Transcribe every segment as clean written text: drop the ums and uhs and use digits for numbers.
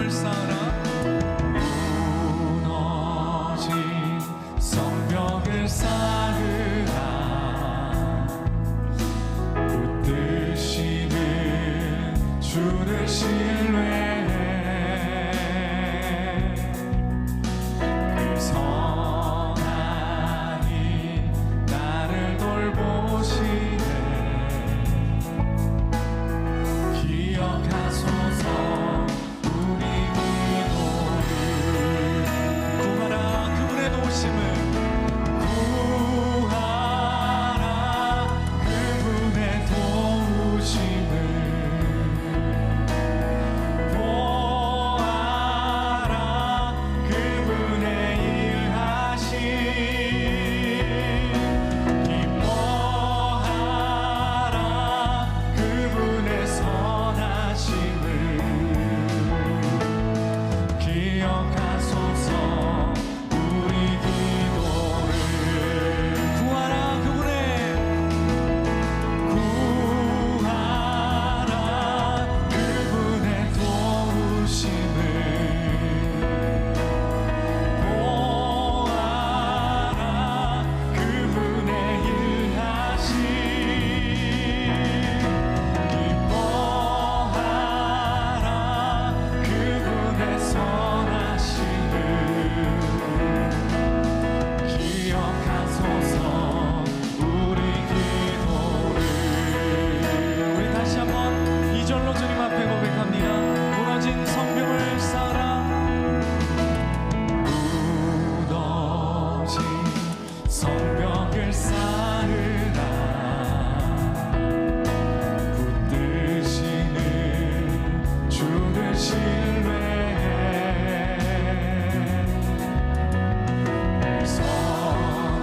성벽을 쌓아라. 무너진 성벽을 쌓으라. 붙드시는 주를 신뢰해. 그 선하니 나를 돌보시네. 기억하소서 우리 기도를. 구하라 그분의 도우심을. 구하라 그분의 도우심을. 보아라 그분의 일하심. 기뻐하라 그분의 선하심을. 기억하소서 우리 기도를. 구하라 그분의. 구하라 그분의 도우심을. 보아라 그분의 일하심. 기뻐하라 그분의 선하심을. 기억하소서 우리 기도를. 우리 다시 한번 이 절로 주님 앞에 고백합니다. 무너진 성벽을 쌓아라. 무너진 성벽을 쌓으라. 붙드시는 주를 신뢰해.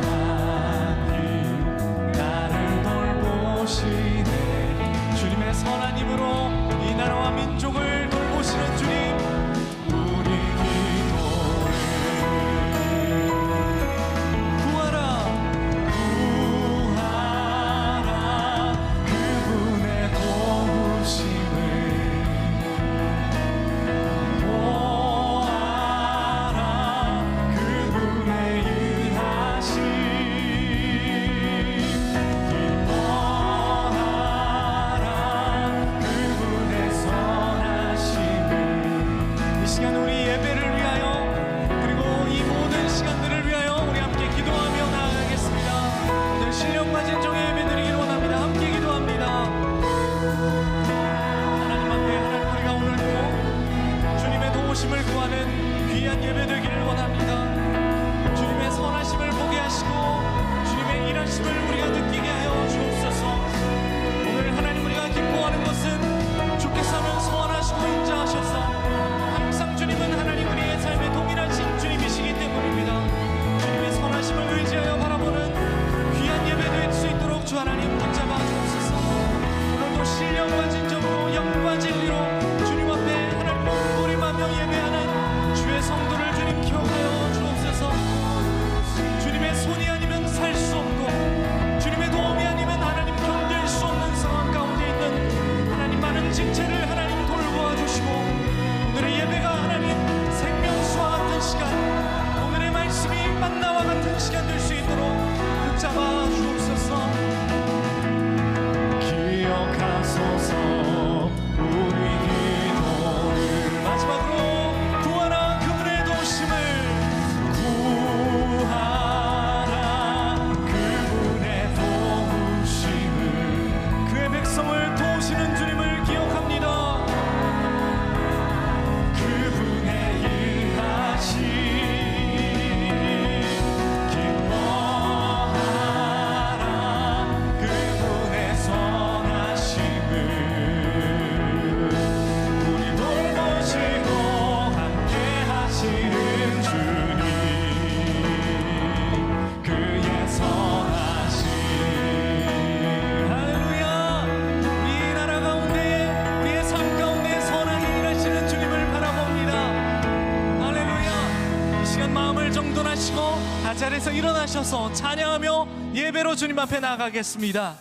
선하니 나를 돌보시네. 주님의 선한 힘으로 이 나라와 민족을 돌보시는 주님, 우리 기도를. 구하라 구하라 그분의 도우심을. 보아라 그분의 일하심. 기뻐하라 그분의 선하심을. 이 시간 우리 예배를 위하여 그리고 이 모든 시간들을 위하여 우리 함께 기도하며 나아가겠습니다. 오늘 신령과 진정의 예배 드리기를 원합니다. 함께 기도합니다. 하나님 앞에 하나님 우리가 오늘도 주님의 도우심을 구하는 귀한 예배 되기를 원합니다. 주님의 선하심을 보게 하시고 주님의 일하심을 우리가 느끼게 하여 주옵소서. 오늘 하나님 우리가 기뻐하는 것은 주께서 하면 선하시고 인자하셔서 항상 주님은 하나님 우리의 삶에 동일하신 주님이시기 때문입니다. 주님의 선하심을 의지하여 바라보는 귀한 예배 될 수 있도록 주 하나님 붙잡아 주옵소서. 오늘도 신령과 진정으로 영과 진리로 주님 앞에 하나님 몸부림하며 예배하는 주의 성도를 주님 기억하여 주옵소서. 주님의 손이 아니면 살 수 없고 주님의 도움이 아니면 하나님 견딜 수 없는 상황 가운데 있는 하나님 많은 지체를 하나님 돌보아 주시고 오늘의 예배가 하나님 생명수와 같은 시간, 오늘의 말씀이 만나와 같은 시간 될 수 있도록 붙잡아 주옵소서. 기억하소서 우리 기도를. 마지막으로 구하라 그분의 도우심을. 구하라 그분의 도우심을. 그의 백성을 도우시는 주님을 기억합니다. 그분의 일하심. 기뻐하라 그분의 선하심을. 우리 돌보시고 함께 하시는 주님, 그의 선하심. 할렐루야. 우리 나라 가운데 우리의 삶 가운데 선하게 일하시는 주님을 바라봅니다. 할렐루야. 이 시간 마음을 정돈하시고 자리에서 일어나셔서 찬양하며 예배로 주님 앞에 나아가겠습니다.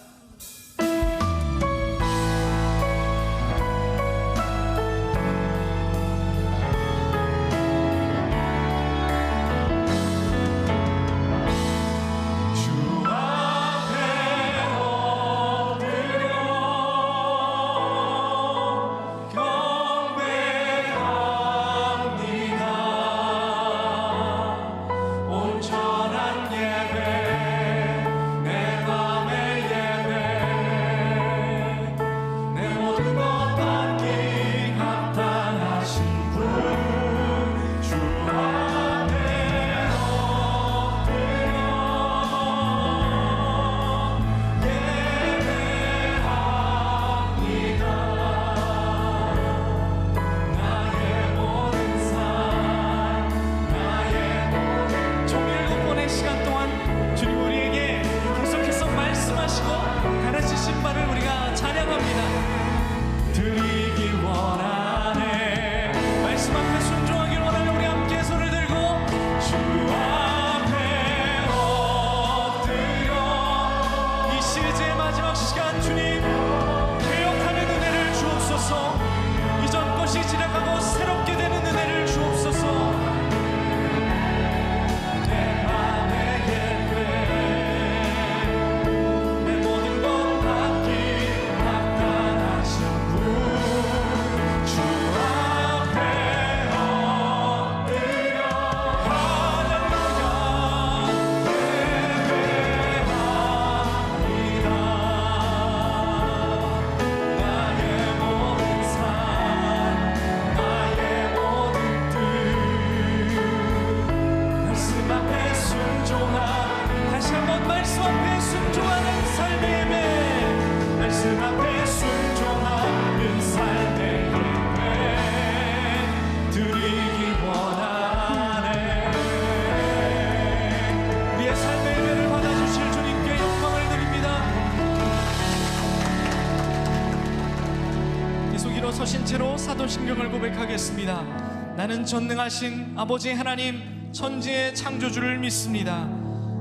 계속 일어서신 채로 사도신경을 고백하겠습니다. 나는 전능하신 아버지 하나님 천지의 창조주를 믿습니다.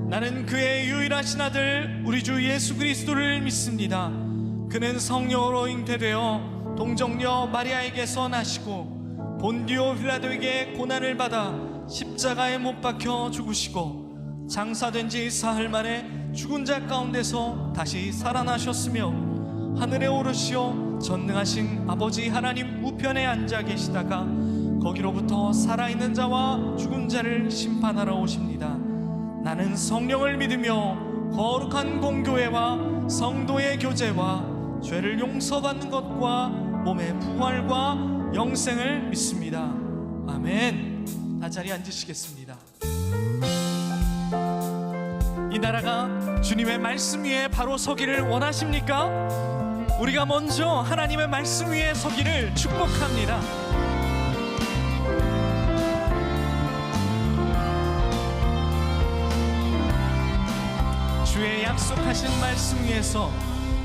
나는 그의 유일하신 아들 우리 주 예수 그리스도를 믿습니다. 그는 성령으로 잉태되어 동정녀 마리아에게서 나시고 본디오 빌라도에게 고난을 받아 십자가에 못 박혀 죽으시고 장사된 지 사흘 만에 죽은 자 가운데서 다시 살아나셨으며 하늘에 오르시어 전능하신 아버지 하나님 우편에 앉아 계시다가 거기로부터 살아있는 자와 죽은 자를 심판하러 오십니다. 나는 성령을 믿으며 거룩한 공교회와 성도의 교제와 죄를 용서받는 것과 몸의 부활과 영생을 믿습니다. 아멘. 다 자리에 앉으시겠습니다. 이 나라가 주님의 말씀 위에 바로 서기를 원하십니까? 우리가 먼저 하나님의 말씀 위에 서기를 축복합니다. 주의 약속하신 말씀 위에서,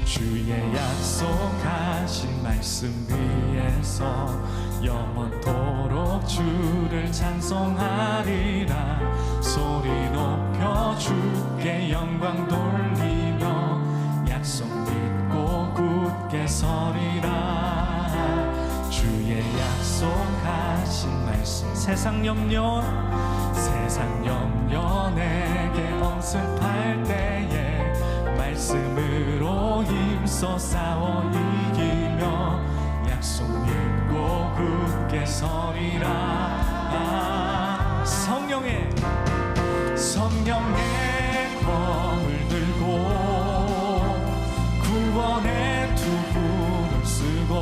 주의 약속하신 말씀 위에서 영원토록 주를 찬송하리라. 소리 높여 주께 영광 돌리며 약속 믿고 굳게 서리라. 주의 약속하신 말씀, 세상 염려 내게 엄습할 때에 말씀으로 힘써 싸워 이기며 약속 믿고 굳게 서리라. 성령의 검을 들고 구원의 투구를 쓰고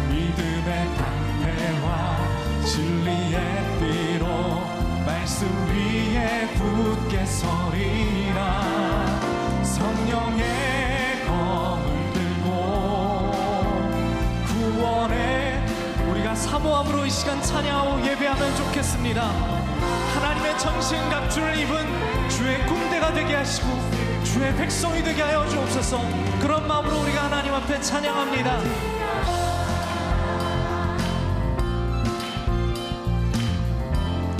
믿음의 방패와 진리의 띠로 말씀 위에 굳게 서리라. 성령의 검을 들고 구원의, 우리가 사모함으로 이 시간 찬양하고 예배하면 좋겠습니다. 하나님의 전신갑주를 입은 주의 군대가 되게 하시고 주의 백성이 되게 하여 주옵소서. 그런 마음으로 우리가 하나님 앞에 찬양합니다.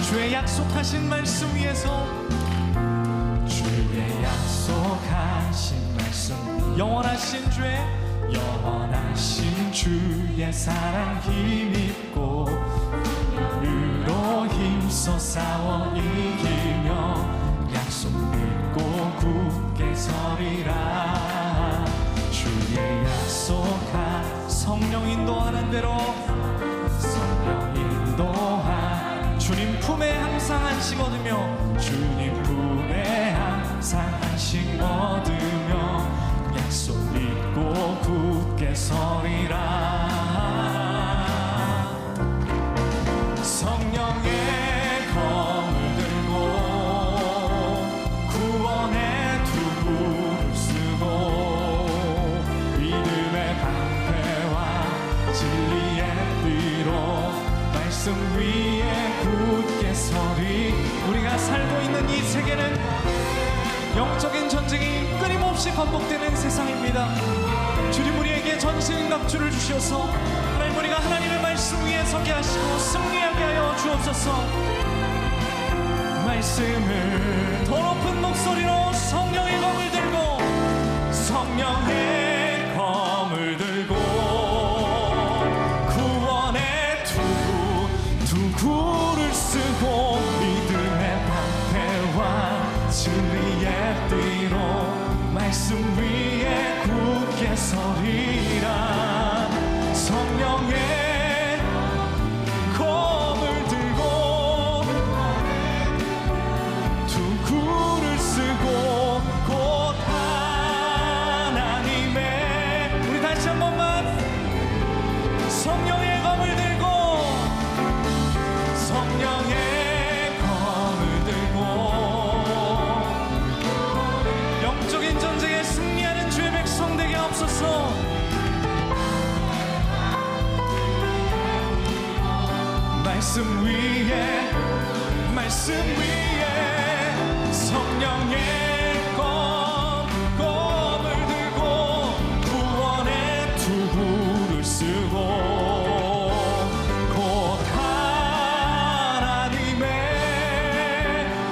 주의 약속하신 말씀 위에서, 주의 약속하신 말씀, 영원하신 주의 사랑 힘입고 으로 힘써 싸워 이기며 약속 믿고 굳게 서리라. 주의 약속한 성령 인도하는 대로, 성령 인도한 주님 품에 항상 안식 얻으며, 주님 품에 항상 안식 얻으며 약속 믿고 굳게 서리라. 성령의 검을 들고 구원의 투구를 쓰고 믿음의 방패와 진리의 띠로 말씀 위에 굳게 서리. 우리가 살고 있는 이 세계는 영적인 전쟁이 끊임없이 반복되는 세상입니다. 주님 우리에게 전신갑주를 주셔서 하나님 우리가 하나님의 말씀 위에 서게 하시고 승리하게 하여 주옵소서. 말씀을 더 높은 목소리로 성령의 검을 들고, 성령의 검을 들고 구원의 투구를 쓰고 믿음의 방패와 진리의 띠로 말씀 위에 굳게 서리라. 성령의 검을 들고 투구를 쓰고 곧 하나님의, 우리 다시 한 번만 성령의 검을 들고, 성령의 검을 들고 영적인 전쟁에 승리하는 주의 백성 되게 하옵소서. 말씀 위에 성령의 검을 들고 구원의 투구를 쓰고 곧 하나님의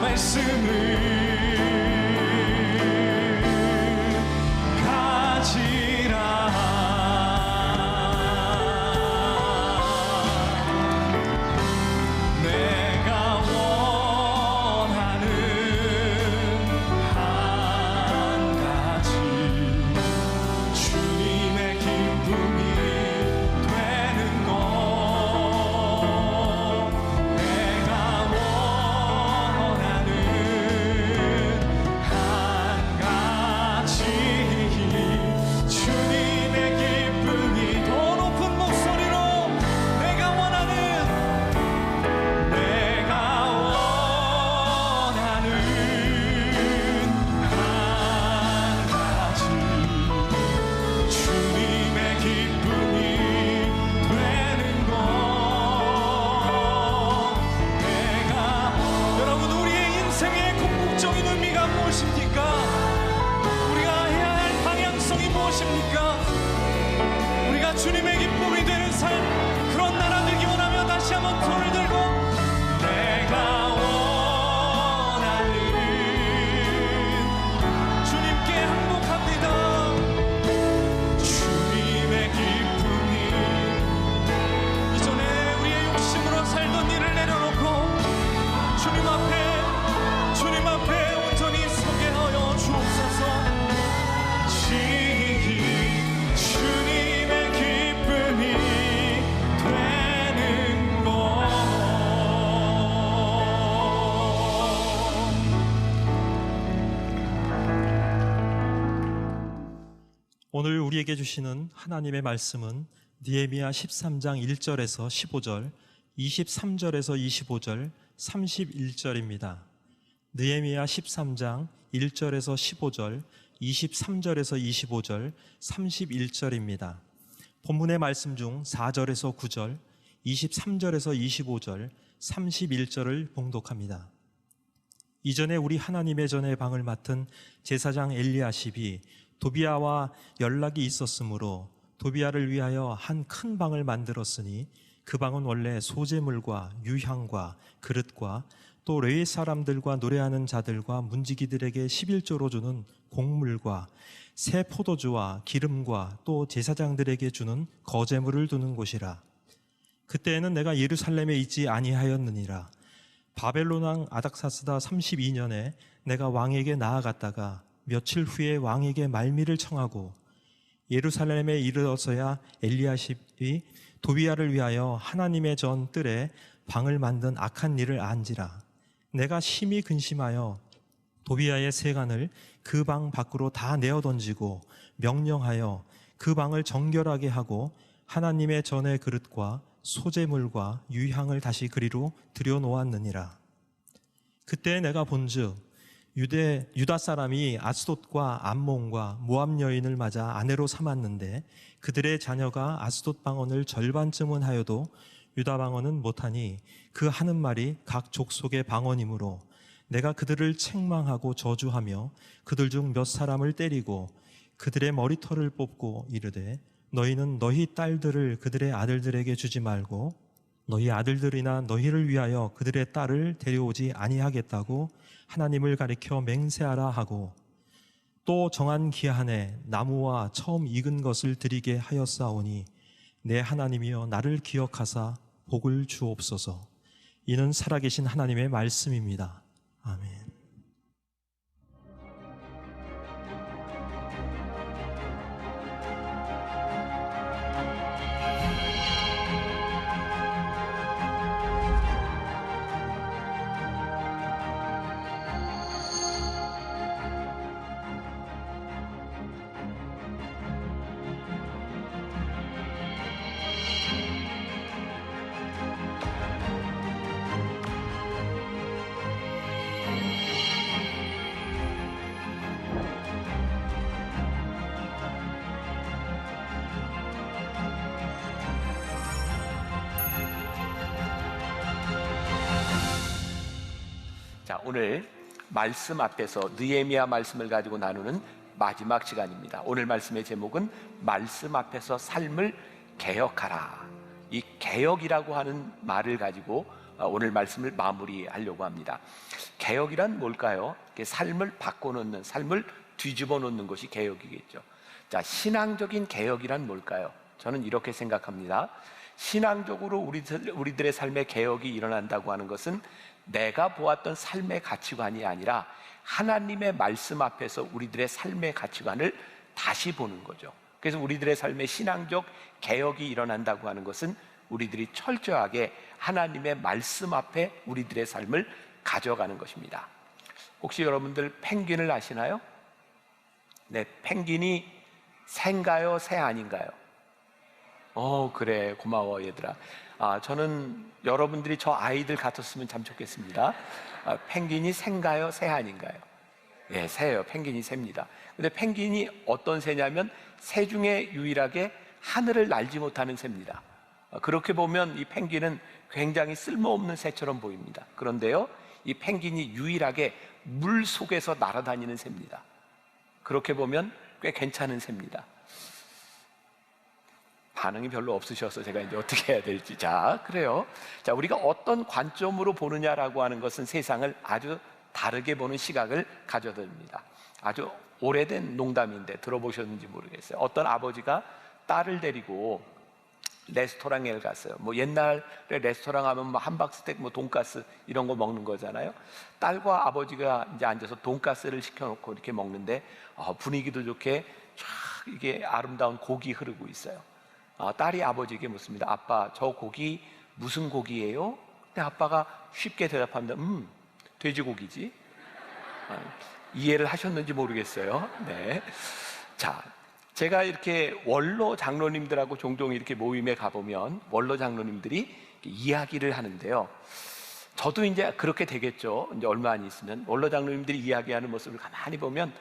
말씀을 주님의 기쁨이 되는 삶, 그런 나라 되기 원하며 다시 한번 손을 들고 내가 원하는 주님께 항복합니다. 주님의 기쁨이 이전에 우리의 욕심으로 살던 일을 내려놓고 주님 앞에 온전히 서게 하여 주옵소서. 주님의 기쁨이 되는 것. 오늘 우리에게 주시는 하나님의 말씀은 느헤미야 13장 1절에서 15절, 23절에서 25절, 31절입니다. 느헤미야 13장 1절에서 15절, 23절에서 25절, 31절입니다. 본문의 말씀 중 4절에서 9절, 23절에서 25절, 31절을 봉독합니다. 이전에 우리 하나님의 전의 방을 맡은 제사장 엘리야십이 도비야와 연락이 있었으므로 도비야를 위하여 한 큰 방을 만들었으니 그 방은 원래 소재물과 유향과 그릇과 또 레위 사람들과 노래하는 자들과 문지기들에게 11조로 주는 곡물과 새 포도주와 기름과 또 제사장들에게 주는 거제물을 두는 곳이라. 그때에는 내가 예루살렘에 있지 아니하였느니라. 바벨론 왕 아닥사스다 32년에 내가 왕에게 나아갔다가 며칠 후에 왕에게 말미를 청하고 예루살렘에 이르러서야 엘리야십이 도비야를 위하여 하나님의 전 뜰에 방을 만든 악한 일을 안지라. 내가 심히 근심하여 도비야의 세간을 그 방 밖으로 다 내어 던지고 명령하여 그 방을 정결하게 하고 하나님의 전의 그릇과 소재물과 유향을 다시 그리로 들여놓았느니라. 그때 내가 본즉 유다 사람이 아스돗과 암몬과 모압 여인을 맞아 아내로 삼았는데 그들의 자녀가 아스돗 방언을 절반쯤은 하여도 유다 방언은 못하니 그 하는 말이 각 족속의 방언이므로 내가 그들을 책망하고 저주하며 그들 중 몇 사람을 때리고 그들의 머리털을 뽑고 이르되 너희는 너희 딸들을 그들의 아들들에게 주지 말고 너희 아들들이나 너희를 위하여 그들의 딸을 데려오지 아니하겠다고 하나님을 가리켜 맹세하라 하고 또 정한 기한에 나무와 처음 익은 것을 드리게 하였사오니 내 하나님이여 나를 기억하사 복을 주옵소서. 이는 살아계신 하나님의 말씀입니다. 아멘. 자, 오늘 말씀 앞에서 느헤미야 말씀을 가지고 나누는 마지막 시간입니다. 오늘 말씀의 제목은 말씀 앞에서 삶을 개혁하라. 이 개혁이라고 하는 말을 가지고 오늘 말씀을 마무리하려고 합니다. 개혁이란 뭘까요? 삶을 바꿔놓는, 삶을 뒤집어 놓는 것이 개혁이겠죠. 자, 신앙적인 개혁이란 뭘까요? 저는 이렇게 생각합니다. 신앙적으로 우리들의 삶의 개혁이 일어난다고 하는 것은 내가 보았던 삶의 가치관이 아니라 하나님의 말씀 앞에서 우리들의 삶의 가치관을 다시 보는 거죠. 그래서 우리들의 삶의 신앙적 개혁이 일어난다고 하는 것은 우리들이 철저하게 하나님의 말씀 앞에 우리들의 삶을 가져가는 것입니다. 혹시 여러분들 펭귄을 아시나요? 네, 펭귄이 새인가요, 새 아닌가요? 그래, 고마워 얘들아. 저는 여러분들이 저 아이들 같았으면 참 좋겠습니다. 펭귄이 새인가요, 새 아닌가요? 예, 새예요. 펭귄이 새입니다. 근데 펭귄이 어떤 새냐면 새 중에 유일하게 하늘을 날지 못하는 새입니다. 그렇게 보면 이 펭귄은 굉장히 쓸모없는 새처럼 보입니다. 그런데요, 이 펭귄이 유일하게 물 속에서 날아다니는 새입니다. 그렇게 보면 꽤 괜찮은 새입니다. 반응이 별로 없으셔서 제가 이제 어떻게 해야 될지. 자, 그래요. 자, 우리가 어떤 관점으로 보느냐라고 하는 것은 세상을 아주 다르게 보는 시각을 가져듭니다. 아주 오래된 농담인데 들어보셨는지 모르겠어요. 어떤 아버지가 딸을 데리고 레스토랑에 갔어요. 뭐 옛날에 레스토랑 하면 뭐 함박스테이크, 뭐 돈가스 이런 거 먹는 거잖아요. 딸과 아버지가 이제 앉아서 돈가스를 시켜놓고 이렇게 먹는데 분위기도 좋게 쫙 이게 아름다운 곡이 흐르고 있어요. 딸이 아버지에게 묻습니다. 아빠, 저 고기 무슨 고기예요? 근데 아빠가 쉽게 대답합니다. 돼지고기지. 이해를 하셨는지 모르겠어요. 네. 자, 제가 이렇게 원로 장로님들하고 종종 이렇게 모임에 가보면 원로 장로님들이 이야기를 하는데요. 저도 이제 그렇게 되겠죠. 이제 얼마 안 있으면 원로 장로님들이 이야기하는 모습을 가만히 보면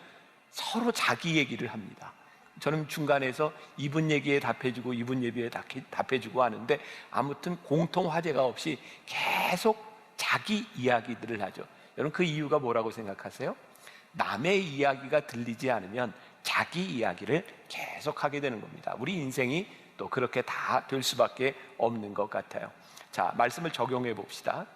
서로 자기 얘기를 합니다. 저는 중간에서 이분 얘기에 답해주고 이분 얘기에 답해주고 하는데 아무튼 공통 화제가 없이 계속 자기 이야기들을 하죠. 여러분 그 이유가 뭐라고 생각하세요? 남의 이야기가 들리지 않으면 자기 이야기를 계속 하게 되는 겁니다. 우리 인생이 또 그렇게 다 될 수밖에 없는 것 같아요. 자, 말씀을 적용해 봅시다.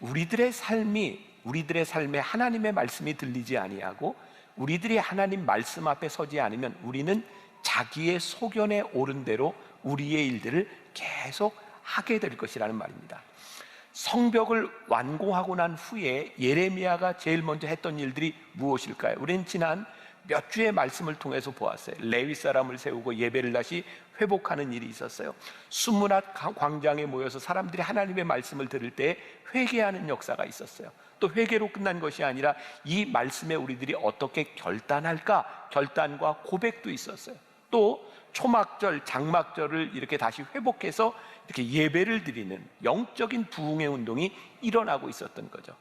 우리들의 삶에 하나님의 말씀이 들리지 아니하고 우리들이 하나님 말씀 앞에 서지 않으면 우리는 자기의 소견에 오른 대로 우리의 일들을 계속 하게 될 것이라는 말입니다. 성벽을 완공하고 난 후에 예레미야가 제일 먼저 했던 일들이 무엇일까요? 우리는 지난 몇 주의 말씀을 통해서 보았어요. 레위 사람을 세우고 예배를 다시 회복하는 일이 있었어요. 수문학 광장에 모여서 사람들이 하나님의 말씀을 들을 때 회개하는 역사가 있었어요. 또 회개로 끝난 것이 아니라 이 말씀에 우리들이 어떻게 결단할까? 결단과 고백도 있었어요. 또 초막절, 장막절을 이렇게 다시 회복해서 이렇게 예배를 드리는 영적인 부흥의 운동이 일어나고 있었던 거죠.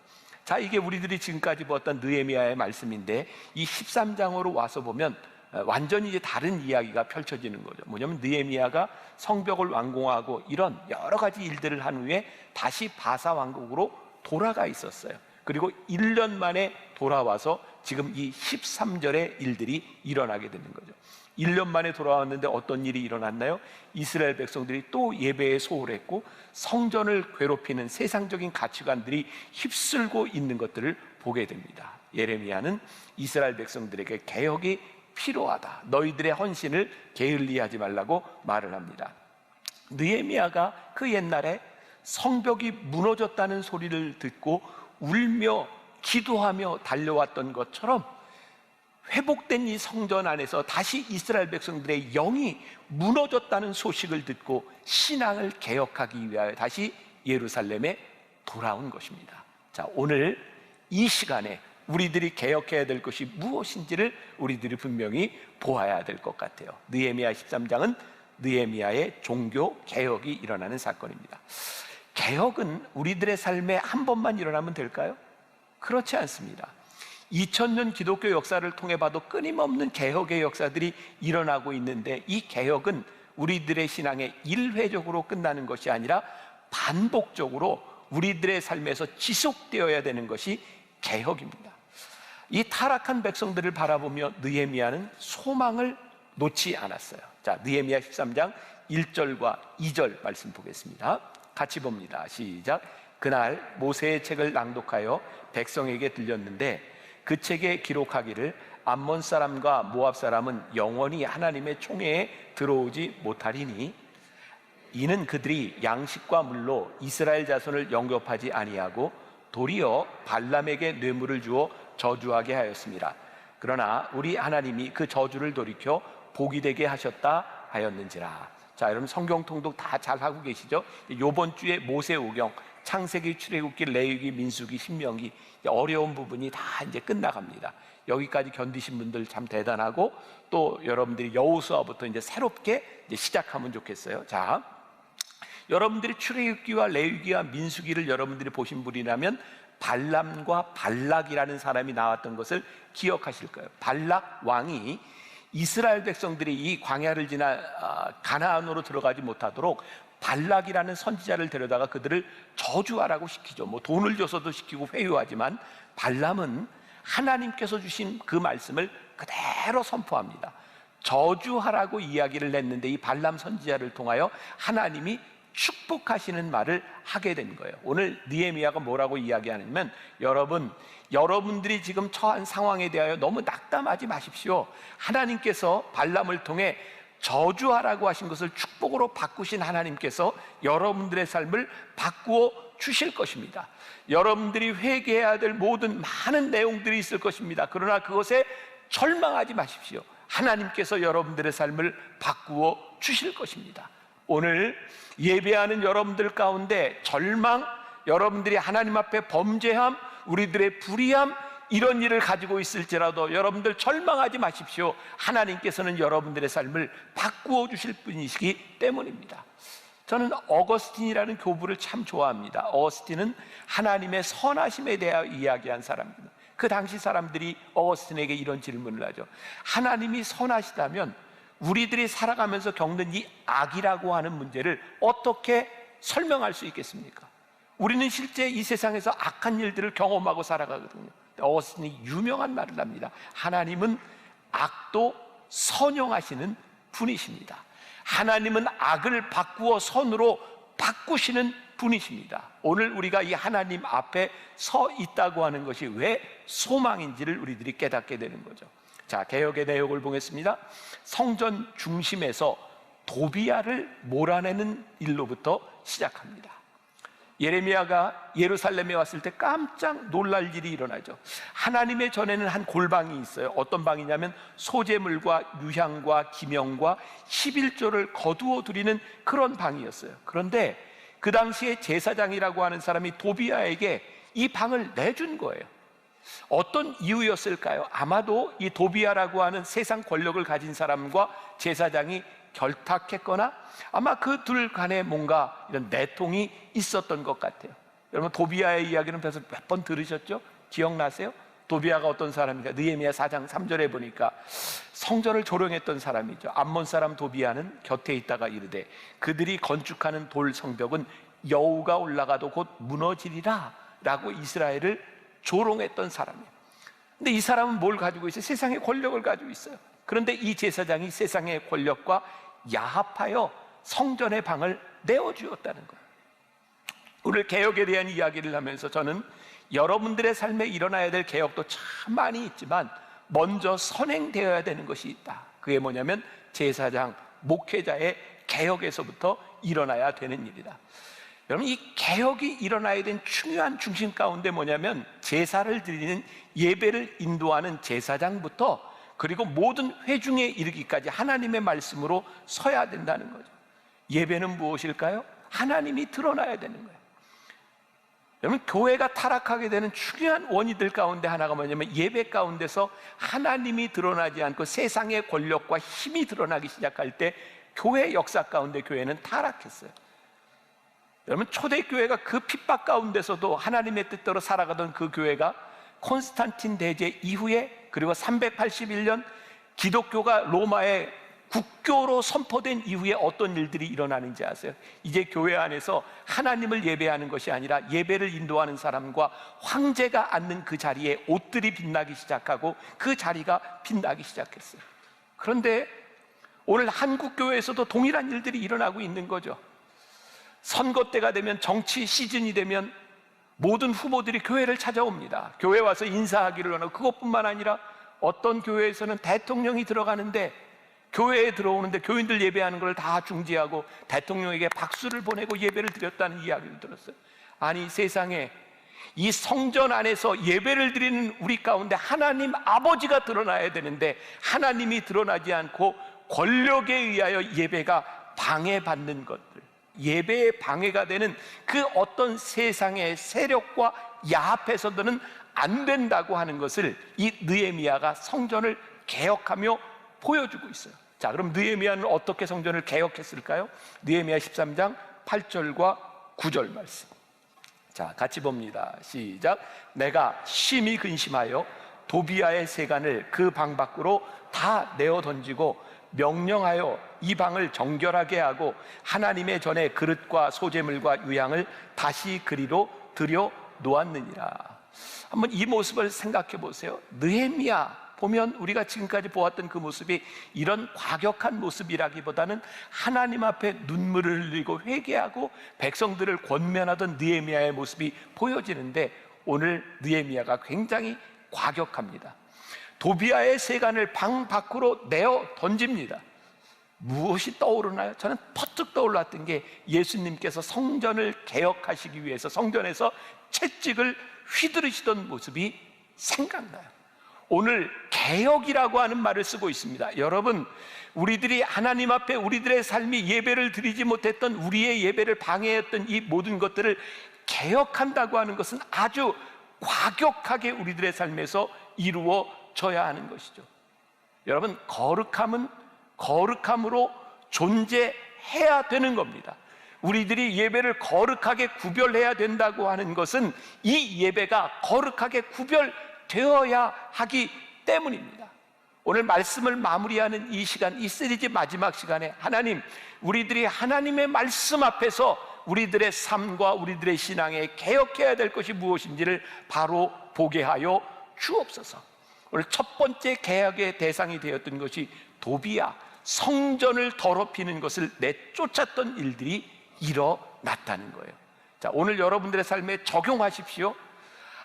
자, 이게 우리들이 지금까지 보았던 느헤미야의 말씀인데 이 13장으로 와서 보면 완전히 이제 다른 이야기가 펼쳐지는 거죠. 뭐냐면 느헤미야가 성벽을 완공하고 이런 여러 가지 일들을 한 후에 다시 바사 왕국으로 돌아가 있었어요. 그리고 1년 만에 돌아와서 지금 이 13절의 일들이 일어나게 되는 거죠. 1년 만에 돌아왔는데 어떤 일이 일어났나요? 이스라엘 백성들이 또 예배에 소홀했고 성전을 괴롭히는 세상적인 가치관들이 휩쓸고 있는 것들을 보게 됩니다. 예레미야는 이스라엘 백성들에게 개혁이 필요하다. 너희들의 헌신을 게을리하지 말라고 말을 합니다. 느헤미야가 그 옛날에 성벽이 무너졌다는 소리를 듣고 울며 기도하며 달려왔던 것처럼 회복된 이 성전 안에서 다시 이스라엘 백성들의 영이 무너졌다는 소식을 듣고 신앙을 개혁하기 위하여 다시 예루살렘에 돌아온 것입니다. 자, 오늘 이 시간에 우리들이 개혁해야 될 것이 무엇인지를 우리들이 분명히 보아야 될 것 같아요. 느헤미야 13장은 느헤미야의 종교 개혁이 일어나는 사건입니다. 개혁은 우리들의 삶에 한 번만 일어나면 될까요? 그렇지 않습니다. 2000년 기독교 역사를 통해 봐도 끊임없는 개혁의 역사들이 일어나고 있는데 이 개혁은 우리들의 신앙에 일회적으로 끝나는 것이 아니라 반복적으로 우리들의 삶에서 지속되어야 되는 것이 개혁입니다. 이 타락한 백성들을 바라보며 느헤미야는 소망을 놓지 않았어요. 자, 느헤미야 13장 1절과 2절 말씀 보겠습니다. 같이 봅니다. 시작. 그날 모세의 책을 낭독하여 백성에게 들렸는데 그 책에 기록하기를 암몬 사람과 모압 사람은 영원히 하나님의 총회에 들어오지 못하리니 이는 그들이 양식과 물로 이스라엘 자손을 영접하지 아니하고 도리어 발람에게 뇌물을 주어 저주하게 하였습니다. 그러나 우리 하나님이 그 저주를 돌이켜 복이 되게 하셨다 하였는지라. 자, 여러분 성경 통독 다 잘 하고 계시죠? 이번 주에 모세오경, 창세기, 출애굽기, 레위기, 민수기, 신명기 어려운 부분이 다 이제 끝나갑니다. 여기까지 견디신 분들 참 대단하고 또 여러분들이 여호수아부터 이제 새롭게 이제 시작하면 좋겠어요. 자, 여러분들이 출애굽기와 레위기와 민수기를 여러분들이 보신 분이라면 발람과 발락이라는 사람이 나왔던 것을 기억하실 거예요. 발락 왕이 이스라엘 백성들이 이 광야를 지나 가나안으로 들어가지 못하도록 발락이라는 선지자를 데려다가 그들을 저주하라고 시키죠. 뭐 돈을 줘서도 시키고 회유하지만 발람은 하나님께서 주신 그 말씀을 그대로 선포합니다. 저주하라고 이야기를 했는데 이 발람 선지자를 통하여 하나님이 축복하시는 말을 하게 된 거예요. 오늘 느헤미야가 뭐라고 이야기하냐면 여러분들이 지금 처한 상황에 대하여 너무 낙담하지 마십시오. 하나님께서 발람을 통해 저주하라고 하신 것을 축복으로 바꾸신 하나님께서 여러분들의 삶을 바꾸어 주실 것입니다. 여러분들이 회개해야 될 모든 많은 내용들이 있을 것입니다. 그러나 그것에 절망하지 마십시오. 하나님께서 여러분들의 삶을 바꾸어 주실 것입니다. 오늘 예배하는 여러분들 가운데 절망, 여러분들이 하나님 앞에 범죄함, 우리들의 불의함, 이런 일을 가지고 있을지라도 여러분들 절망하지 마십시오. 하나님께서는 여러분들의 삶을 바꾸어 주실 분이시기 때문입니다. 저는 어거스틴이라는 교부를 참 좋아합니다. 어거스틴은 하나님의 선하심에 대하여 이야기한 사람입니다. 그 당시 사람들이 어거스틴에게 이런 질문을 하죠. 하나님이 선하시다면 우리들이 살아가면서 겪는 이 악이라고 하는 문제를 어떻게 설명할 수 있겠습니까? 우리는 실제 이 세상에서 악한 일들을 경험하고 살아가거든요. 어거스틴이 유명한 말을 합니다. 하나님은 악도 선용하시는 분이십니다. 하나님은 악을 바꾸어 선으로 바꾸시는 분이십니다. 오늘 우리가 이 하나님 앞에 서 있다고 하는 것이 왜 소망인지를 우리들이 깨닫게 되는 거죠. 자, 개역의 내용을 보겠습니다. 성전 중심에서 도비야를 몰아내는 일로부터 시작합니다. 예레미야가 예루살렘에 왔을 때 깜짝 놀랄 일이 일어나죠. 하나님의 전에는 한 골방이 있어요. 어떤 방이냐면 소재물과 유향과 기명과 11조를 거두어 드리는 그런 방이었어요. 그런데 그 당시에 제사장이라고 하는 사람이 도비야에게 이 방을 내준 거예요. 어떤 이유였을까요? 아마도 이 도비야라고 하는 세상 권력을 가진 사람과 제사장이 결탁했거나 아마 그 둘 간에 뭔가 이런 내통이 있었던 것 같아요. 여러분 도비야의 이야기는 벌써 몇 번 들으셨죠? 기억나세요? 도비야가 어떤 사람인가? 느헤미야 4장 3절에 보니까 성전을 조롱했던 사람이죠. 암몬 사람 도비야는 곁에 있다가 이르되 그들이 건축하는 돌 성벽은 여우가 올라가도 곧 무너지리라 라고 이스라엘을 조롱했던 사람이에요. 근데 이 사람은 뭘 가지고 있어요? 세상의 권력을 가지고 있어요. 그런데 이 제사장이 세상의 권력과 야합하여 성전의 방을 내어주었다는 거예요. 오늘 개혁에 대한 이야기를 하면서 저는 여러분들의 삶에 일어나야 될 개혁도 참 많이 있지만 먼저 선행되어야 되는 것이 있다. 그게 뭐냐면 제사장, 목회자의 개혁에서부터 일어나야 되는 일이다. 여러분 이 개혁이 일어나야 되는 중요한 중심 가운데 뭐냐면 제사를 드리는 예배를 인도하는 제사장부터 그리고 모든 회중에 이르기까지 하나님의 말씀으로 서야 된다는 거죠. 예배는 무엇일까요? 하나님이 드러나야 되는 거예요. 여러분 교회가 타락하게 되는 중요한 원인들 가운데 하나가 뭐냐면 예배 가운데서 하나님이 드러나지 않고 세상의 권력과 힘이 드러나기 시작할 때 교회 역사 가운데 교회는 타락했어요. 여러분 초대교회가 그 핍박 가운데서도 하나님의 뜻대로 살아가던 그 교회가 콘스탄틴 대제 이후에 그리고 381년 기독교가 로마의 국교로 선포된 이후에 어떤 일들이 일어나는지 아세요? 이제 교회 안에서 하나님을 예배하는 것이 아니라 예배를 인도하는 사람과 황제가 앉는 그 자리에 옷들이 빛나기 시작하고 그 자리가 빛나기 시작했어요. 그런데 오늘 한국 교회에서도 동일한 일들이 일어나고 있는 거죠. 선거 때가 되면, 정치 시즌이 되면 모든 후보들이 교회를 찾아옵니다. 교회 와서 인사하기를 원하고, 그것뿐만 아니라 어떤 교회에서는 대통령이 들어가는데, 교회에 들어오는데 교인들 예배하는 걸 다 중지하고 대통령에게 박수를 보내고 예배를 드렸다는 이야기를 들었어요. 아니, 세상에 이 성전 안에서 예배를 드리는 우리 가운데 하나님 아버지가 드러나야 되는데, 하나님이 드러나지 않고 권력에 의하여 예배가 방해받는 것들, 예배에 방해가 되는 그 어떤 세상의 세력과 야합해서는 안 된다고 하는 것을 이 느헤미야가 성전을 개혁하며 보여주고 있어요. 자, 그럼 느헤미야는 어떻게 성전을 개혁했을까요? 느헤미야 13장 8절과 9절 말씀. 자, 같이 봅니다. 시작. 내가 심히 근심하여 도비아의 세간을 그 방 밖으로 다 내어 던지고 명령하여 이 방을 정결하게 하고 하나님의 전에 그릇과 소재물과 유향을 다시 그리로 들여 놓았느니라. 한번 이 모습을 생각해 보세요. 느헤미야 보면 우리가 지금까지 보았던 그 모습이 이런 과격한 모습이라기보다는 하나님 앞에 눈물을 흘리고 회개하고 백성들을 권면하던 느헤미야의 모습이 보여지는데, 오늘 느헤미야가 굉장히 과격합니다. 도비아의 세간을 방 밖으로 내어 던집니다. 무엇이 떠오르나요? 저는 퍼뜩 떠올랐던 게, 예수님께서 성전을 개혁하시기 위해서 성전에서 채찍을 휘두르시던 모습이 생각나요. 오늘 개혁이라고 하는 말을 쓰고 있습니다. 여러분, 우리들이 하나님 앞에 우리들의 삶이 예배를 드리지 못했던, 우리의 예배를 방해했던 이 모든 것들을 개혁한다고 하는 것은 아주 과격하게 우리들의 삶에서 이루어져야 하는 것이죠. 여러분, 거룩함은 거룩함으로 존재해야 되는 겁니다. 우리들이 예배를 거룩하게 구별해야 된다고 하는 것은 이 예배가 거룩하게 구별되어야 하기 때문입니다. 오늘 말씀을 마무리하는 이 시간, 이 시리즈 마지막 시간에 하나님, 우리들이 하나님의 말씀 앞에서 우리들의 삶과 우리들의 신앙에 개혁해야 될 것이 무엇인지를 바로 보게 하여 주옵소서. 오늘 첫 번째 개혁의 대상이 되었던 것이 도비야, 성전을 더럽히는 것을 내쫓았던 일들이 일어났다는 거예요. 자, 오늘 여러분들의 삶에 적용하십시오.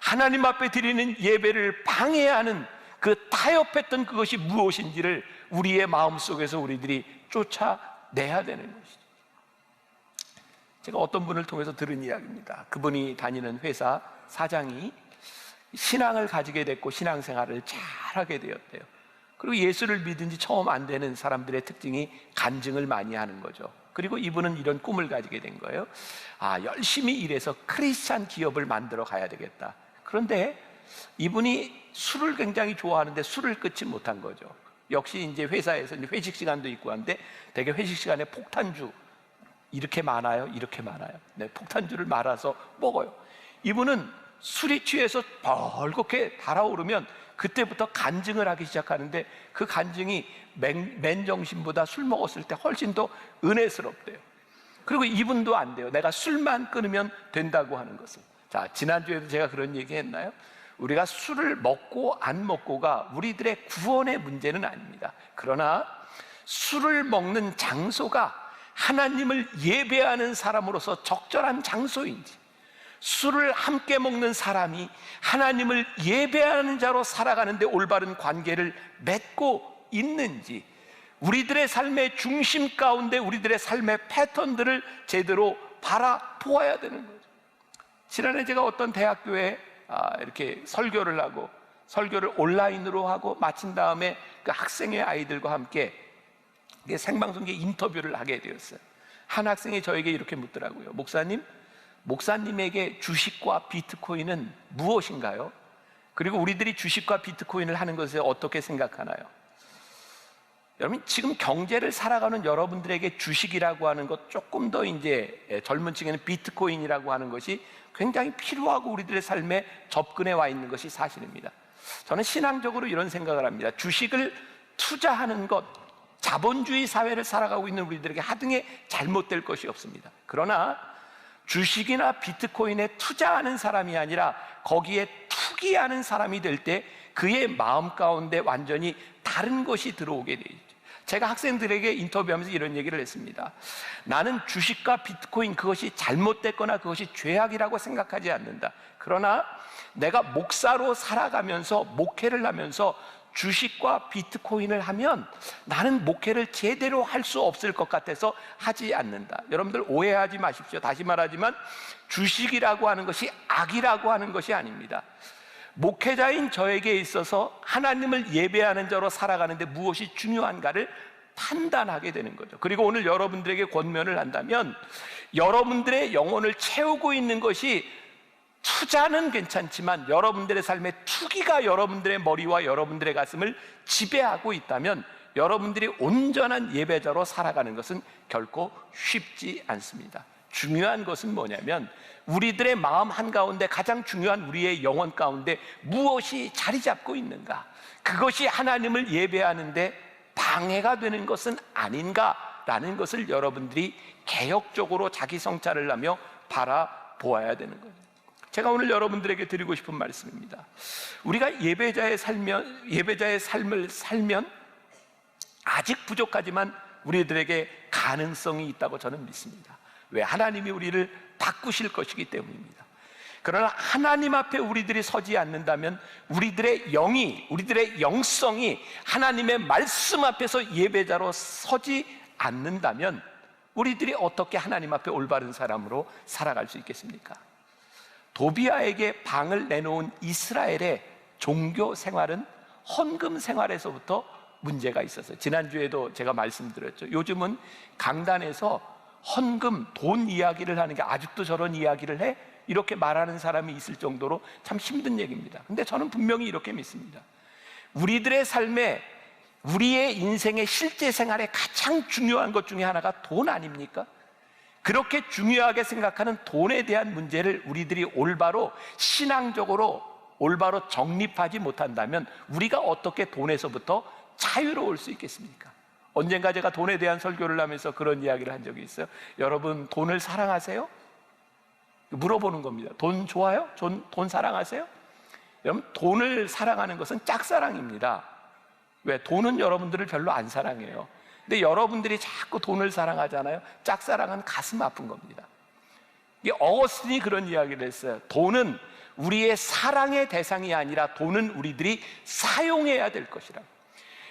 하나님 앞에 드리는 예배를 방해하는 그 타협했던 그것이 무엇인지를 우리의 마음속에서 우리들이 쫓아내야 되는 것이죠. 제가 어떤 분을 통해서 들은 이야기입니다. 그분이 다니는 회사 사장이 신앙을 가지게 됐고 신앙생활을 잘하게 되었대요. 그리고 예수를 믿은 지 처음 안 되는 사람들의 특징이 간증을 많이 하는 거죠. 그리고 이분은 이런 꿈을 가지게 된 거예요. 열심히 일해서 크리스찬 기업을 만들어 가야 되겠다. 그런데 이분이 술을 굉장히 좋아하는데 술을 끊지 못한 거죠. 역시 이제 회사에서 이제 회식 시간도 있고 한데, 되게 회식 시간에 폭탄주 이렇게 많아요, 이렇게 많아요. 네, 폭탄주를 말아서 먹어요. 이분은 술이 취해서 벌겋게 달아오르면 그때부터 간증을 하기 시작하는데, 그 간증이 맨정신보다 술 먹었을 때 훨씬 더 은혜스럽대요. 그리고 이분도 안 돼요. 내가 술만 끊으면 된다고 하는 것을. 자, 지난주에도 제가 그런 얘기 했나요? 우리가 술을 먹고 안 먹고가 우리들의 구원의 문제는 아닙니다. 그러나 술을 먹는 장소가 하나님을 예배하는 사람으로서 적절한 장소인지, 술을 함께 먹는 사람이 하나님을 예배하는 자로 살아가는데 올바른 관계를 맺고 있는지, 우리들의 삶의 중심 가운데 우리들의 삶의 패턴들을 제대로 바라보아야 되는 거죠. 지난해 제가 어떤 대학교에 이렇게 설교를 하고, 설교를 온라인으로 하고 마친 다음에 그 학생의 아이들과 함께 생방송계 인터뷰를 하게 되었어요. 한 학생이 저에게 이렇게 묻더라고요. 목사님에게 주식과 비트코인은 무엇인가요? 그리고 우리들이 주식과 비트코인을 하는 것에 어떻게 생각하나요? 여러분, 지금 경제를 살아가는 여러분들에게 주식이라고 하는 것, 조금 더 이제 젊은 층에는 비트코인이라고 하는 것이 굉장히 필요하고 우리들의 삶에 접근해 와 있는 것이 사실입니다. 저는 신앙적으로 이런 생각을 합니다. 주식을 투자하는 것, 자본주의 사회를 살아가고 있는 우리들에게 하등에 잘못될 것이 없습니다. 그러나 주식이나 비트코인에 투자하는 사람이 아니라 거기에 투기하는 사람이 될 때 그의 마음 가운데 완전히 다른 것이 들어오게 되죠. 제가 학생들에게 인터뷰하면서 이런 얘기를 했습니다. 나는 주식과 비트코인 그것이 잘못됐거나 그것이 죄악이라고 생각하지 않는다. 그러나 내가 목사로 살아가면서 목회를 하면서 주식과 비트코인을 하면 나는 목회를 제대로 할 수 없을 것 같아서 하지 않는다. 여러분들 오해하지 마십시오. 다시 말하지만 주식이라고 하는 것이 악이라고 하는 것이 아닙니다. 목회자인 저에게 있어서 하나님을 예배하는 자로 살아가는데 무엇이 중요한가를 판단하게 되는 거죠. 그리고 오늘 여러분들에게 권면을 한다면 여러분들의 영혼을 채우고 있는 것이 투자는 괜찮지만 여러분들의 삶의 투기가 여러분들의 머리와 여러분들의 가슴을 지배하고 있다면 여러분들이 온전한 예배자로 살아가는 것은 결코 쉽지 않습니다. 중요한 것은 뭐냐면 우리들의 마음 한가운데 가장 중요한 우리의 영혼 가운데 무엇이 자리 잡고 있는가, 그것이 하나님을 예배하는데 방해가 되는 것은 아닌가라는 것을 여러분들이 개혁적으로 자기 성찰을 하며 바라보아야 되는 거예요. 제가 오늘 여러분들에게 드리고 싶은 말씀입니다. 우리가 예배자의 삶을 살면 아직 부족하지만 우리들에게 가능성이 있다고 저는 믿습니다. 왜? 하나님이 우리를 바꾸실 것이기 때문입니다. 그러나 하나님 앞에 우리들이 서지 않는다면 우리들의 영이, 우리들의 영성이 하나님의 말씀 앞에서 예배자로 서지 않는다면 우리들이 어떻게 하나님 앞에 올바른 사람으로 살아갈 수 있겠습니까? 도비아에게 방을 내놓은 이스라엘의 종교 생활은 헌금 생활에서부터 문제가 있었어요. 지난주에도 제가 말씀드렸죠. 요즘은 강단에서 헌금, 돈 이야기를 하는 게 아직도 저런 이야기를 해? 이렇게 말하는 사람이 있을 정도로 참 힘든 얘기입니다. 근데 저는 분명히 이렇게 믿습니다. 우리들의 삶에, 우리의 인생의 실제 생활에 가장 중요한 것 중에 하나가 돈 아닙니까? 그렇게 중요하게 생각하는 돈에 대한 문제를 우리들이 올바로 신앙적으로 올바로 정립하지 못한다면 우리가 어떻게 돈에서부터 자유로울 수 있겠습니까? 언젠가 제가 돈에 대한 설교를 하면서 그런 이야기를 한 적이 있어요. 여러분 돈을 사랑하세요? 물어보는 겁니다. 돈 좋아요? 돈 사랑하세요? 여러분 돈을 사랑하는 것은 짝사랑입니다. 왜? 돈은 여러분들을 별로 안 사랑해요. 근데 여러분들이 자꾸 돈을 사랑하잖아요. 짝사랑은 가슴 아픈 겁니다. 이 어거스틴이 그런 이야기를 했어요. 돈은 우리의 사랑의 대상이 아니라 돈은 우리들이 사용해야 될 것이라.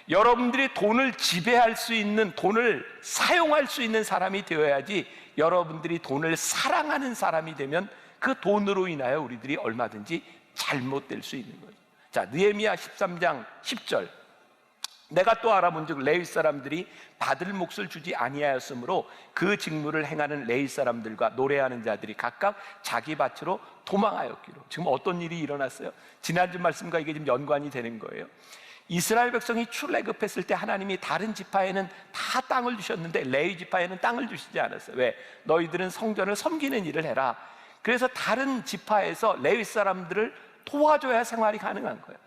여러분들이 돈을 지배할 수 있는, 돈을 사용할 수 있는 사람이 되어야지 여러분들이 돈을 사랑하는 사람이 되면 그 돈으로 인하여 우리들이 얼마든지 잘못될 수 있는 거죠. 자, 느헤미야 13장 10절. 내가 또 알아본즉 레위 사람들이 받을 몫을 주지 아니하였으므로 그 직무를 행하는 레위 사람들과 노래하는 자들이 각각 자기 밭으로 도망하였기로. 지금 어떤 일이 일어났어요? 지난주 말씀과 이게 지금 연관이 되는 거예요. 이스라엘 백성이 출애굽했을 때 하나님이 다른 지파에는 다 땅을 주셨는데 레위 지파에는 땅을 주시지 않았어요. 왜? 너희들은 성전을 섬기는 일을 해라. 그래서 다른 지파에서 레위 사람들을 도와줘야 생활이 가능한 거예요.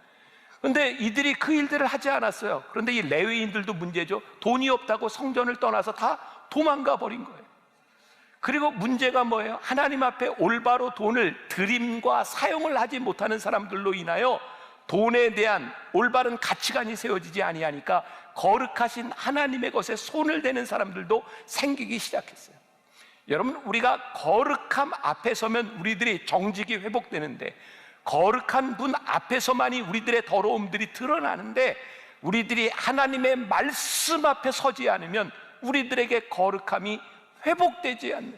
그런데 이들이 그 일들을 하지 않았어요. 그런데 이 레위인들도 문제죠. 돈이 없다고 성전을 떠나서 다 도망가 버린 거예요. 그리고 문제가 뭐예요? 하나님 앞에 올바로 돈을 드림과 사용을 하지 못하는 사람들로 인하여 돈에 대한 올바른 가치관이 세워지지 아니하니까 거룩하신 하나님의 것에 손을 대는 사람들도 생기기 시작했어요. 여러분, 우리가 거룩함 앞에 서면 우리들이 정직이 회복되는데, 거룩한 분 앞에서만이 우리들의 더러움들이 드러나는데, 우리들이 하나님의 말씀 앞에 서지 않으면 우리들에게 거룩함이 회복되지 않는,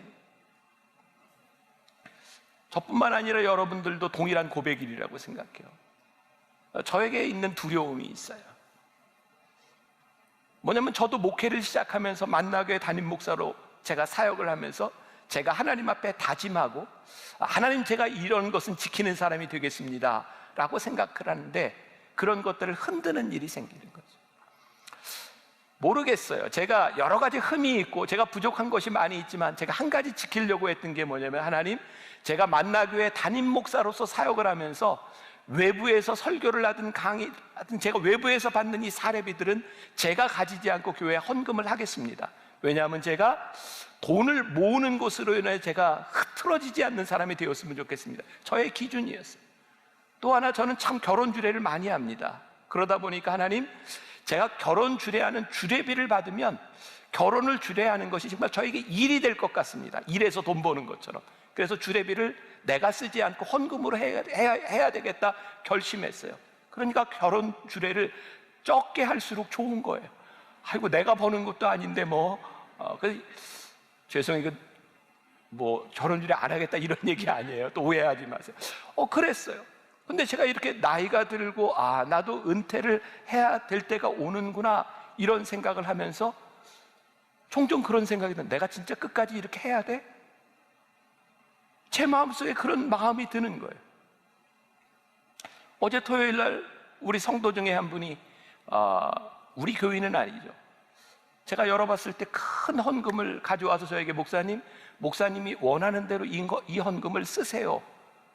저뿐만 아니라 여러분들도 동일한 고백이라고 생각해요. 저에게 있는 두려움이 있어요. 뭐냐면 저도 목회를 시작하면서 만나교회 담임 목사로 제가 사역을 하면서 제가 하나님 앞에 다짐하고, 하나님, 제가 이런 것은 지키는 사람이 되겠습니다 라고 생각을 하는데 그런 것들을 흔드는 일이 생기는 거죠. 모르겠어요. 제가 여러 가지 흠이 있고 제가 부족한 것이 많이 있지만 제가 한 가지 지키려고 했던 게 뭐냐면, 하나님, 제가 만나교회 담임 목사로서 사역을 하면서 외부에서 설교를 하든 강의하든 제가 외부에서 받는 이 사례비들은 제가 가지지 않고 교회에 헌금을 하겠습니다. 왜냐하면 제가 돈을 모으는 것으로 인해 제가 흐트러지지 않는 사람이 되었으면 좋겠습니다. 저의 기준이었어요. 또 하나, 저는 참 결혼 주례를 많이 합니다. 그러다 보니까 하나님, 제가 결혼 주례하는 주례비를 받으면 결혼을 주례하는 것이 정말 저에게 일이 될 것 같습니다. 일해서 돈 버는 것처럼. 그래서 주례비를 내가 쓰지 않고 헌금으로 해야 되겠다 결심했어요. 그러니까 결혼 주례를 적게 할수록 좋은 거예요. 아이고, 내가 버는 것도 아닌데 죄송해요. 결혼 주례 안 하겠다 이런 얘기 아니에요. 또 오해하지 마세요. 그랬어요. 근데 제가 이렇게 나이가 들고 나도 은퇴를 해야 될 때가 오는구나 이런 생각을 하면서 종종 그런 생각이 든다. 내가 진짜 끝까지 이렇게 해야 돼? 제 마음속에 그런 마음이 드는 거예요. 어제 토요일 날 우리 성도 중에 한 분이 우리 교인은 아니죠. 제가 열어봤을 때 큰 헌금을 가져와서 저에게 목사님이 원하는 대로 이 헌금을 쓰세요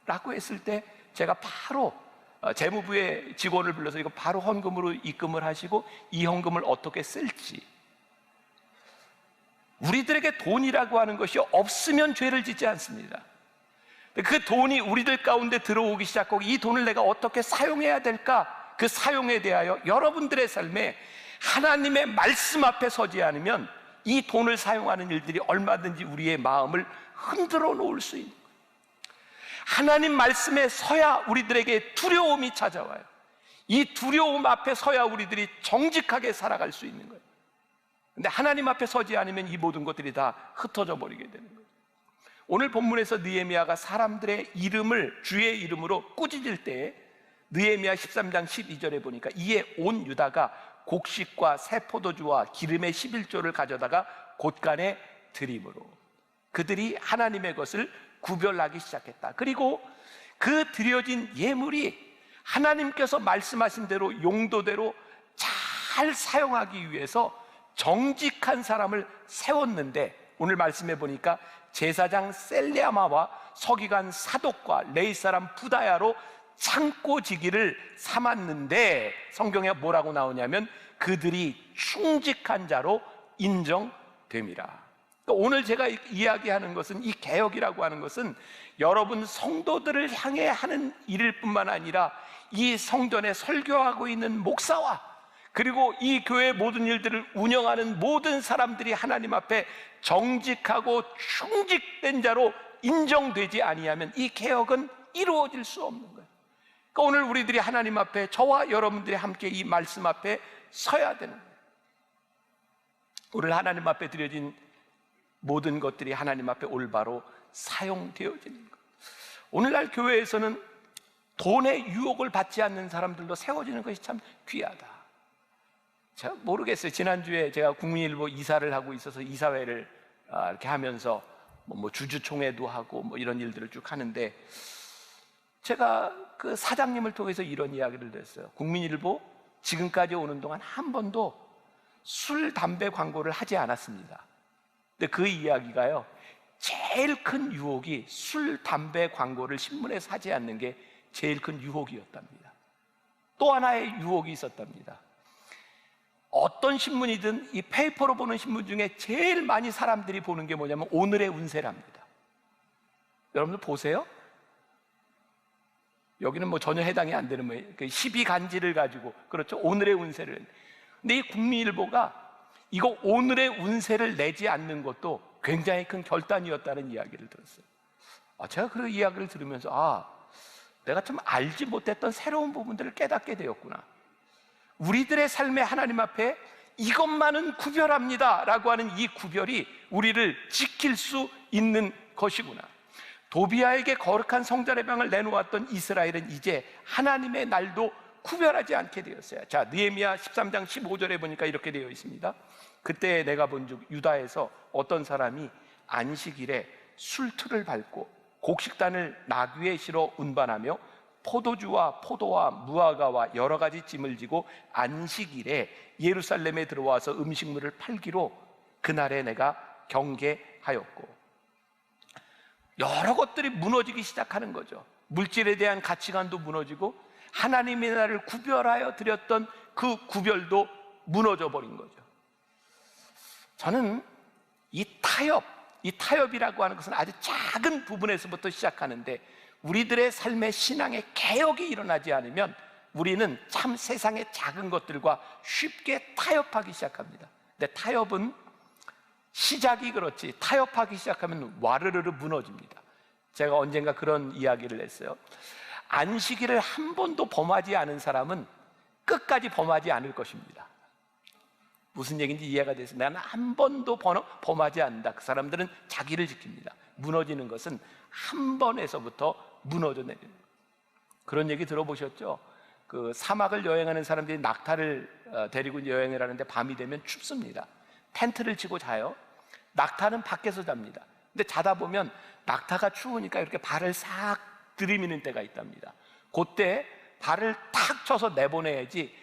라고 했을 때 제가 바로 재무부의 직원을 불러서 이거 바로 헌금으로 입금을 하시고 이 헌금을 어떻게 쓸지. 우리들에게 돈이라고 하는 것이 없으면 죄를 짓지 않습니다. 그 돈이 우리들 가운데 들어오기 시작하고 이 돈을 내가 어떻게 사용해야 될까? 그 사용에 대하여 여러분들의 삶에 하나님의 말씀 앞에 서지 않으면 이 돈을 사용하는 일들이 얼마든지 우리의 마음을 흔들어 놓을 수 있는 거예요. 하나님 말씀에 서야 우리들에게 두려움이 찾아와요. 이 두려움 앞에 서야 우리들이 정직하게 살아갈 수 있는 거예요. 근데 하나님 앞에 서지 않으면 이 모든 것들이 다 흩어져 버리게 되는 거예요. 오늘 본문에서 느헤미야가 사람들의 이름을 주의 이름으로 꾸짖을 때 느헤미야 13장 12절에 보니까 이에 온 유다가 곡식과 새 포도주와 기름의 11조를 가져다가 곳간에 드림으로 그들이 하나님의 것을 구별하기 시작했다. 그리고 그 드려진 예물이 하나님께서 말씀하신 대로 용도대로 잘 사용하기 위해서 정직한 사람을 세웠는데 오늘 말씀해 보니까 제사장 셀레아마와 서기관 사독과 레위 사람 부다야로 창고지기를 삼았는데 성경에 뭐라고 나오냐면 그들이 충직한 자로 인정됨이라. 오늘 제가 이야기하는 것은 이 개혁이라고 하는 것은 여러분 성도들을 향해 하는 일일 뿐만 아니라 이 성전에 설교하고 있는 목사와 그리고 이 교회의 모든 일들을 운영하는 모든 사람들이 하나님 앞에 정직하고 충직된 자로 인정되지 아니하면 이 개혁은 이루어질 수 없는 거예요. 그러니까 오늘 우리들이 하나님 앞에 저와 여러분들이 함께 이 말씀 앞에 서야 되는 거예요. 오늘 하나님 앞에 드려진 모든 것들이 하나님 앞에 올바로 사용되어지는 거예요. 오늘날 교회에서는 돈의 유혹을 받지 않는 사람들로 세워지는 것이 참 귀하다. 제가 모르겠어요. 지난주에 제가 국민일보 이사를 하고 있어서 이사회를 이렇게 하면서 주주총회도 하고 이런 일들을 쭉 하는데 제가 그 사장님을 통해서 이런 이야기를 했어요. 국민일보 지금까지 오는 동안 한 번도 술, 담배 광고를 하지 않았습니다. 근데 그 이야기가요, 제일 큰 유혹이 술, 담배 광고를 신문에서 하지 않는 게 제일 큰 유혹이었답니다. 또 하나의 유혹이 있었답니다. 어떤 신문이든 이 페이퍼로 보는 신문 중에 제일 많이 사람들이 보는 게 뭐냐면 오늘의 운세랍니다. 여러분들 보세요. 여기는 전혀 해당이 안 되는 거예요. 12간지를 가지고 그렇죠. 오늘의 운세를. 근데 이 국민일보가 이거 오늘의 운세를 내지 않는 것도 굉장히 큰 결단이었다는 이야기를 들었어요. 제가 그 이야기를 들으면서 내가 좀 알지 못했던 새로운 부분들을 깨닫게 되었구나. 우리들의 삶에 하나님 앞에 이것만은 구별합니다 라고 하는 이 구별이 우리를 지킬 수 있는 것이구나. 도비아에게 거룩한 성전의 방을 내놓았던 이스라엘은 이제 하나님의 날도 구별하지 않게 되었어요. 자, 느헤미야 13장 15절에 보니까 이렇게 되어 있습니다. 그때 내가 본즉 유다에서 어떤 사람이 안식일에 술틀을 밟고 곡식단을 나귀에 실어 운반하며 포도주와 포도와 무화과와 여러 가지 짐을 지고 안식일에 예루살렘에 들어와서 음식물을 팔기로 그날에 내가 경계하였고, 여러 것들이 무너지기 시작하는 거죠. 물질에 대한 가치관도 무너지고 하나님의 날을 구별하여 드렸던 그 구별도 무너져 버린 거죠. 저는 이 타협이라고 하는 것은 아주 작은 부분에서부터 시작하는데 우리들의 삶의 신앙의 개혁이 일어나지 않으면 우리는 참 세상의 작은 것들과 쉽게 타협하기 시작합니다. 근데 타협은 시작이 그렇지, 타협하기 시작하면 와르르르 무너집니다. 제가 언젠가 그런 이야기를 했어요. 안식일을 한 번도 범하지 않은 사람은 끝까지 범하지 않을 것입니다. 무슨 얘기인지 이해가 돼서 나는 한 번도 범하지 않는다. 그 사람들은 자기를 지킵니다. 무너지는 것은 한 번에서부터 무너져 내리는 거예요. 그런 얘기 들어보셨죠? 그 사막을 여행하는 사람들이 낙타를 데리고 여행을 하는데 밤이 되면 춥습니다. 텐트를 치고 자요. 낙타는 밖에서 잡니다. 근데 자다 보면 낙타가 추우니까 이렇게 발을 싹 들이미는 때가 있답니다. 그때 발을 탁 쳐서 내보내야지,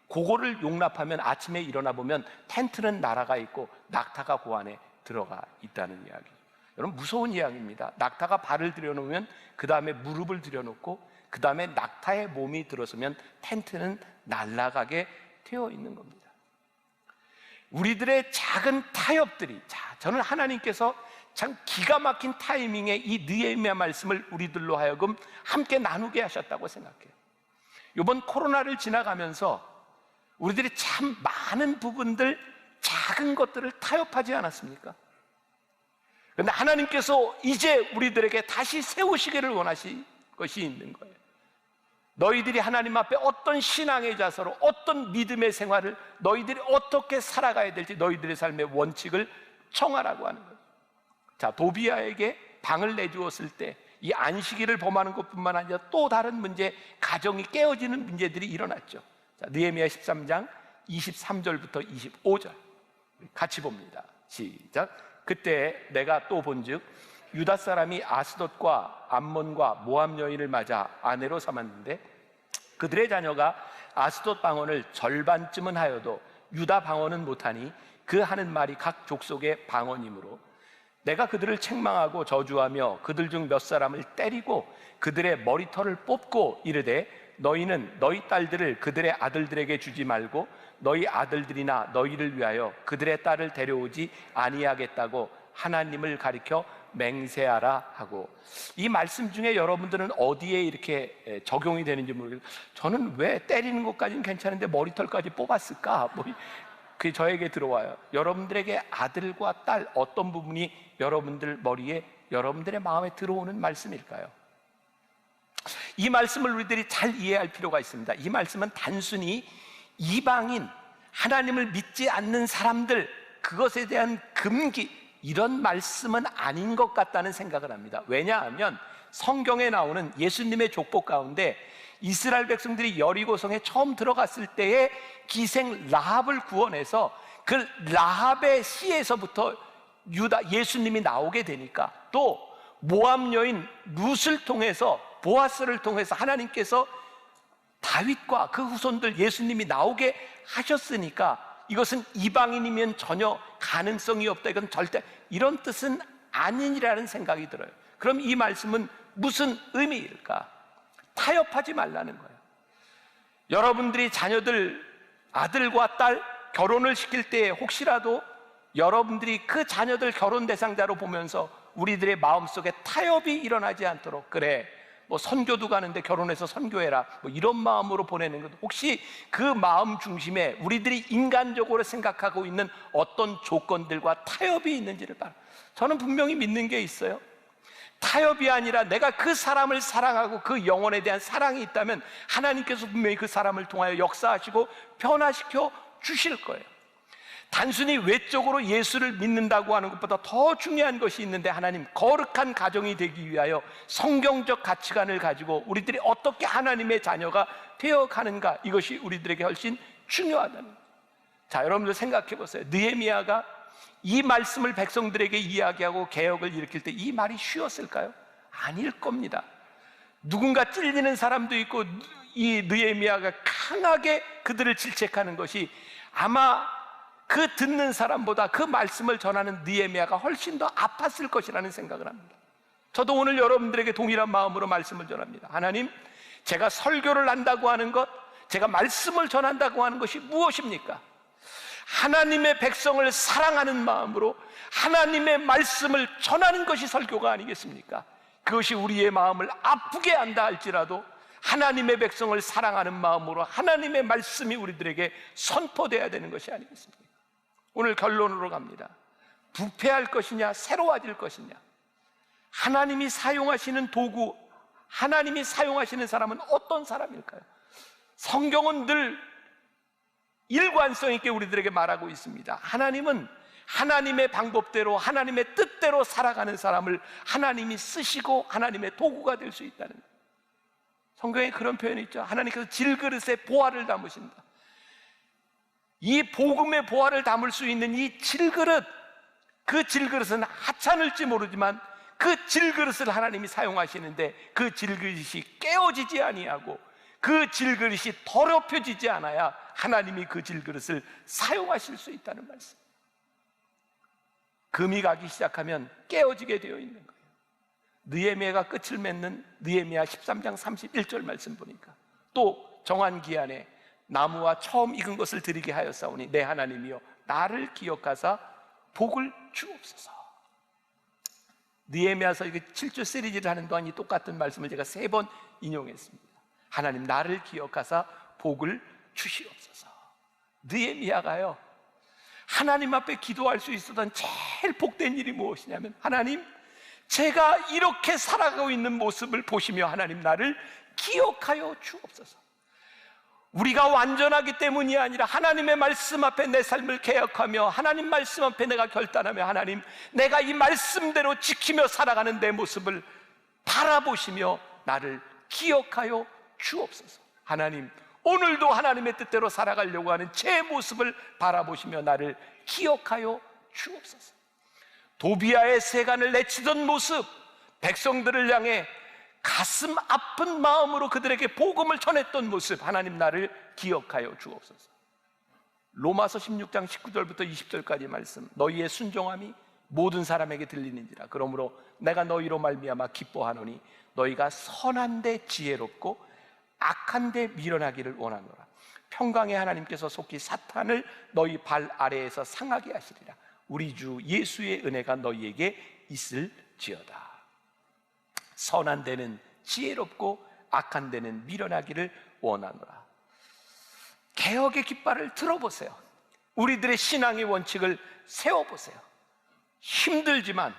그거를 용납하면 아침에 일어나 보면 텐트는 날아가 있고 낙타가 그 안에 들어가 있다는 이야기. 여러분, 무서운 이야기입니다. 낙타가 발을 들여놓으면 그 다음에 무릎을 들여놓고 그 다음에 낙타의 몸이 들어서면 텐트는 날아가게 되어 있는 겁니다. 우리들의 작은 타협들이, 저는 하나님께서 참 기가 막힌 타이밍에 이 느헤미야 말씀을 우리들로 하여금 함께 나누게 하셨다고 생각해요. 이번 코로나를 지나가면서 우리들이 참 많은 부분들, 작은 것들을 타협하지 않았습니까? 그런데 하나님께서 이제 우리들에게 다시 세우시기를 원하신 것이 있는 거예요. 너희들이 하나님 앞에 어떤 신앙의 자세로, 어떤 믿음의 생활을, 너희들이 어떻게 살아가야 될지 너희들의 삶의 원칙을 청하라고 하는 거예요. 자, 도비아에게 방을 내주었을 때 이 안식일을 범하는 것뿐만 아니라 또 다른 문제, 가정이 깨어지는 문제들이 일어났죠. 자, 느헤미야 13장 23절부터 25절 같이 봅니다. 시작. 그때 내가 또 본즉 유다 사람이 아스돗과 암몬과 모압 여인을 맞아 아내로 삼았는데 그들의 자녀가 아스돗 방언을 절반쯤은 하여도 유다 방언은 못하니 그 하는 말이 각 족속의 방언이므로 내가 그들을 책망하고 저주하며 그들 중 몇 사람을 때리고 그들의 머리털을 뽑고 이르되 너희는 너희 딸들을 그들의 아들들에게 주지 말고 너희 아들들이나 너희를 위하여 그들의 딸을 데려오지 아니하겠다고 하나님을 가리켜 맹세하라 하고, 이 말씀 중에 여러분들은 어디에 이렇게 적용이 되는지 모르겠어요. 저는 왜 때리는 것까지는 괜찮은데 머리털까지 뽑았을까? 그게 저에게 들어와요. 여러분들에게 아들과 딸 어떤 부분이 여러분들 머리에, 여러분들의 마음에 들어오는 말씀일까요? 이 말씀을 우리들이 잘 이해할 필요가 있습니다. 이 말씀은 단순히 이방인, 하나님을 믿지 않는 사람들, 그것에 대한 금기, 이런 말씀은 아닌 것 같다는 생각을 합니다. 왜냐하면 성경에 나오는 예수님의 족보 가운데 이스라엘 백성들이 여리고성에 처음 들어갔을 때의 기생 라합을 구원해서 그 라합의 씨에서부터 예수님이 나오게 되니까, 또 모압 여인 룻을 통해서, 보아스를 통해서 하나님께서 다윗과 그 후손들 예수님이 나오게 하셨으니까 이것은 이방인이면 전혀 가능성이 없다, 이건 절대 이런 뜻은 아니라는 생각이 들어요. 그럼 이 말씀은 무슨 의미일까? 타협하지 말라는 거예요. 여러분들이 자녀들, 아들과 딸 결혼을 시킬 때 혹시라도 여러분들이 그 자녀들 결혼 대상자로 보면서 우리들의 마음속에 타협이 일어나지 않도록, 그래 뭐 선교도 가는데 결혼해서 선교해라, 뭐 이런 마음으로 보내는 것, 혹시 그 마음 중심에 우리들이 인간적으로 생각하고 있는 어떤 조건들과 타협이 있는지를 봐요. 저는 분명히 믿는 게 있어요. 타협이 아니라 내가 그 사람을 사랑하고 그 영혼에 대한 사랑이 있다면 하나님께서 분명히 그 사람을 통하여 역사하시고 변화시켜 주실 거예요. 단순히 외적으로 예수를 믿는다고 하는 것보다 더 중요한 것이 있는데, 하나님, 거룩한 가정이 되기 위하여 성경적 가치관을 가지고 우리들이 어떻게 하나님의 자녀가 되어가는가, 이것이 우리들에게 훨씬 중요하다는 거예요. 자, 여러분들 생각해 보세요. 느헤미야가 이 말씀을 백성들에게 이야기하고 개혁을 일으킬 때 이 말이 쉬웠을까요? 아닐 겁니다. 누군가 찔리는 사람도 있고, 이 느헤미야가 강하게 그들을 질책하는 것이 아마 그 듣는 사람보다 그 말씀을 전하는 느헤미야가 훨씬 더 아팠을 것이라는 생각을 합니다. 저도 오늘 여러분들에게 동일한 마음으로 말씀을 전합니다. 하나님, 제가 설교를 한다고 하는 것, 제가 말씀을 전한다고 하는 것이 무엇입니까? 하나님의 백성을 사랑하는 마음으로 하나님의 말씀을 전하는 것이 설교가 아니겠습니까? 그것이 우리의 마음을 아프게 한다 할지라도 하나님의 백성을 사랑하는 마음으로 하나님의 말씀이 우리들에게 선포되어야 되는 것이 아니겠습니까? 오늘 결론으로 갑니다. 부패할 것이냐 새로워질 것이냐. 하나님이 사용하시는 도구, 하나님이 사용하시는 사람은 어떤 사람일까요? 성경은 늘 일관성 있게 우리들에게 말하고 있습니다. 하나님은 하나님의 방법대로 하나님의 뜻대로 살아가는 사람을 하나님이 쓰시고 하나님의 도구가 될 수 있다는 거예요. 성경에 그런 표현이 있죠. 하나님께서 질그릇에 보화를 담으신다. 이 복음의 보화를 담을 수 있는 이 질그릇, 그 질그릇은 하찮을지 모르지만 그 질그릇을 하나님이 사용하시는데 그 질그릇이 깨어지지 아니하고 그 질그릇이 더럽혀지지 않아야 하나님이 그 질그릇을 사용하실 수 있다는 말씀. 금이 가기 시작하면 깨어지게 되어 있는 거예요. 느헤미야가 끝을 맺는 느헤미야 13장 31절 말씀 보니까 또 정한 기한에 나무와 처음 익은 것을 드리게 하였사오니 내 하나님이여 나를 기억하사 복을 주옵소서. 느헤미야서 7조 시리즈를 하는 동안 이 똑같은 말씀을 제가 3번 인용했습니다. 하나님 나를 기억하사 복을 주시옵소서. 느헤미야가요 하나님 앞에 기도할 수 있었던 제일 복된 일이 무엇이냐면 하나님 제가 이렇게 살아가고 있는 모습을 보시며 하나님 나를 기억하여 주옵소서. 우리가 완전하기 때문이 아니라 하나님의 말씀 앞에 내 삶을 개혁하며 하나님 말씀 앞에 내가 결단하며 하나님 내가 이 말씀대로 지키며 살아가는 내 모습을 바라보시며 나를 기억하여 주옵소서. 하나님 오늘도 하나님의 뜻대로 살아가려고 하는 제 모습을 바라보시며 나를 기억하여 주옵소서. 도비아의 세간을 내치던 모습, 백성들을 향해 가슴 아픈 마음으로 그들에게 복음을 전했던 모습, 하나님 나를 기억하여 주옵소서. 로마서 16장 19절부터 20절까지 말씀, 너희의 순종함이 모든 사람에게 들리는지라. 그러므로 내가 너희로 말미암아 기뻐하노니 너희가 선한데 지혜롭고 악한데 미련하기를 원하노라. 평강의 하나님께서 속히 사탄을 너희 발 아래에서 상하게 하시리라. 우리 주 예수의 은혜가 너희에게 있을지어다. 선한 데는 지혜롭고 악한 데는 미련하기를 원하노라. 개혁의 깃발을 들어보세요. 우리들의 신앙의 원칙을 세워보세요. 힘들지만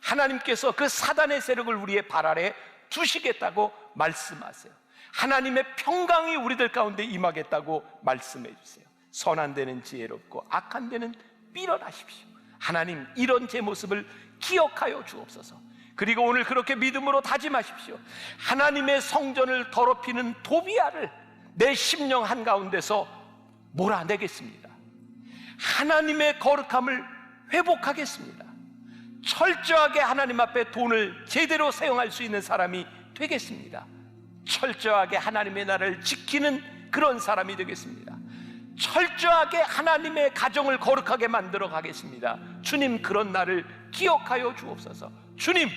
하나님께서 그 사단의 세력을 우리의 발 아래 두시겠다고 말씀하세요. 하나님의 평강이 우리들 가운데 임하겠다고 말씀해 주세요. 선한 데는 지혜롭고 악한 데는 미련하십시오. 하나님 이런 제 모습을 기억하여 주옵소서. 그리고 오늘 그렇게 믿음으로 다짐하십시오. 하나님의 성전을 더럽히는 도비아를 내 심령 한가운데서 몰아내겠습니다. 하나님의 거룩함을 회복하겠습니다. 철저하게 하나님 앞에 돈을 제대로 사용할 수 있는 사람이 되겠습니다. 철저하게 하나님의 나라를 지키는 그런 사람이 되겠습니다. 철저하게 하나님의 가정을 거룩하게 만들어 가겠습니다. 주님 그런 나를 기억하여 주옵소서. 주님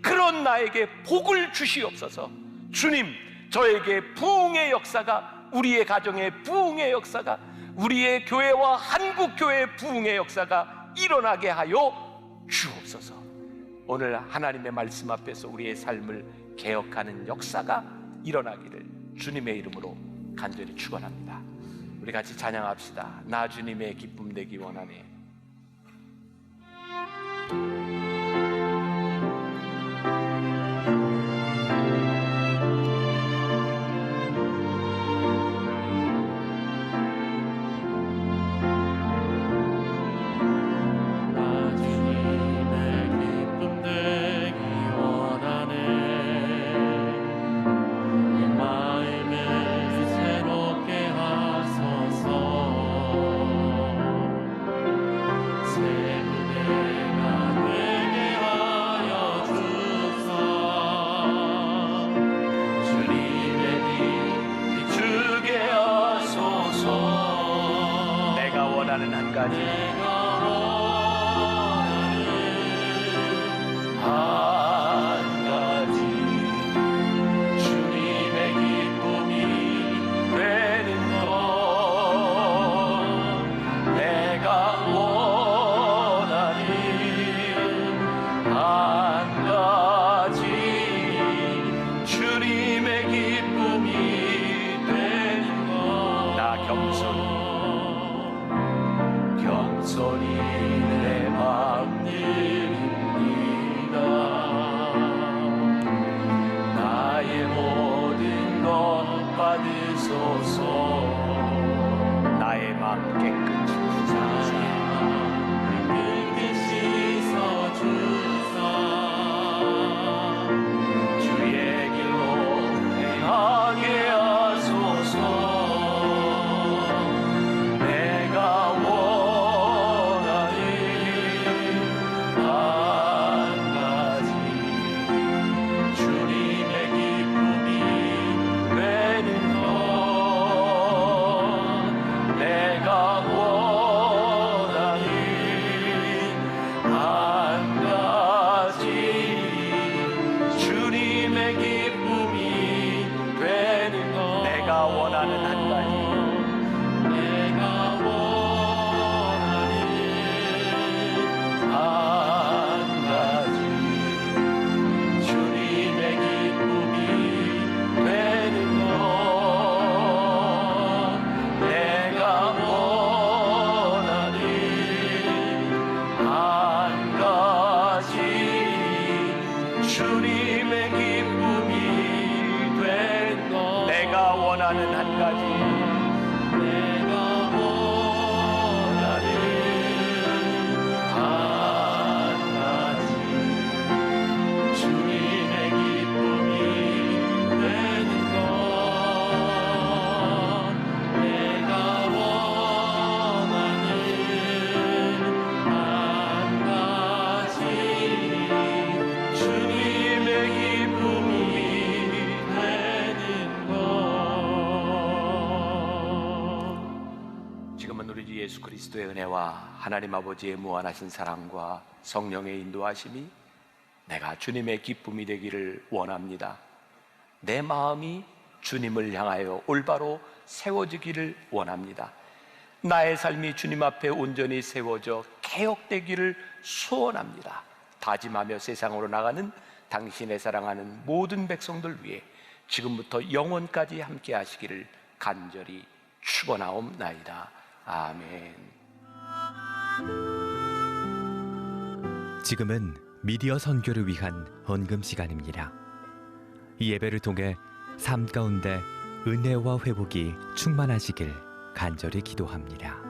그런 나에게 복을 주시옵소서. 주님 저에게 부흥의 역사가, 우리의 가정의 부흥의 역사가, 우리의 교회와 한국교회의 부흥의 역사가 일어나게 하여 주옵소서. 오늘 하나님의 말씀 앞에서 우리의 삶을 개혁하는 역사가 일어나기를 주님의 이름으로 간절히 축원합니다. 우리 같이 찬양합시다. 나 주님의 기쁨 되기 원하네. 주님의 기쁨이 주님의 기쁨이 되는 것 내가 원하는 한 가지 내가 원하는 한 가지 주님의 기쁨이 되는 것 내가 원하는 한 가지 주님의 기쁨이 되는 것 지금은 우리 주 예수 그리스도의 은혜와 하나님 아버지의 무한하신 사랑과 성령의 인도하심이 내가 주님의 기쁨이 되기를 원합니다. 내 마음이 주님을 향하여 올바로 세워지기를 원합니다. 나의 삶이 주님 앞에 온전히 세워져 개혁되기를 소원합니다. 다짐하며 세상으로 나가는 당신의 사랑하는 모든 백성들 위해 지금부터 영원까지 함께 하시기를 간절히 축원하옵나이다. 아멘. 지금은 미디어 선교를 위한 헌금 시간입니다. 이 예배를 통해 삶 가운데 은혜와 회복이 충만하시길 간절히 기도합니다.